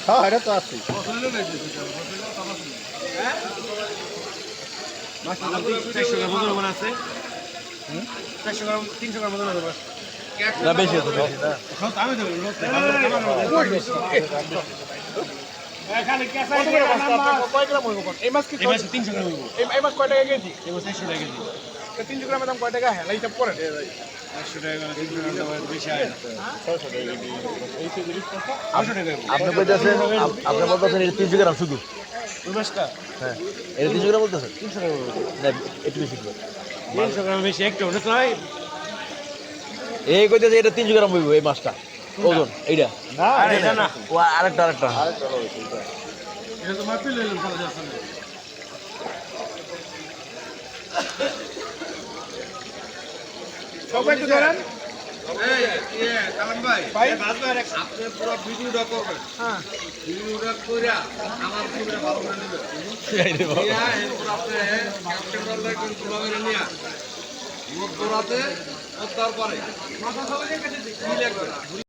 হ্যাঁ এটা তো আছে বেশি আছে এই মাছ 300 গ্রাম এই মাছ কয় টাকা কেজি? 400 টাকা কেজি। 300 গ্রামের দাম কয় টাকা? হ্যাঁ হিসাব করেন। 100 টাকা করে 300 গ্রাম দাম বেশি হয় না। 600 টাকা কেজি। এই কেজি 20 টাকা। 800 টাকা। আপনি বলতেছেন আপনি বলতেছেন এটা 300 গ্রাম শুধু। ওই মাছটা? হ্যাঁ। এটা 300 গ্রাম বলতেছেন? 300 টাকা। না একটু বেশি করে। 300 গ্রাম বেশি একটা ওটা নয়। এই কইতেছে এটা 300 গ্রাম হইব এই মাছটা। ওজন এইটা। না এটা না। ও আরেকটা। আরেকটা হইছে এটা। এটা তো মাপি লইলাম চলে যাচ্ছে না। সবাই একটু ধরেন। কালাম ভাই আপনি পুরো ভিডিওটা করবেন। হ্যাঁ ভিডিওটা করে আমার পুরো ভালো করে নেবেন। এরপর আপনি ক্যাপ্টেন দেখবেন তোলাবেন নিয়ে মুখ দৌড়াতে তারপরে মাথা সবাই কাছে কি লাগবে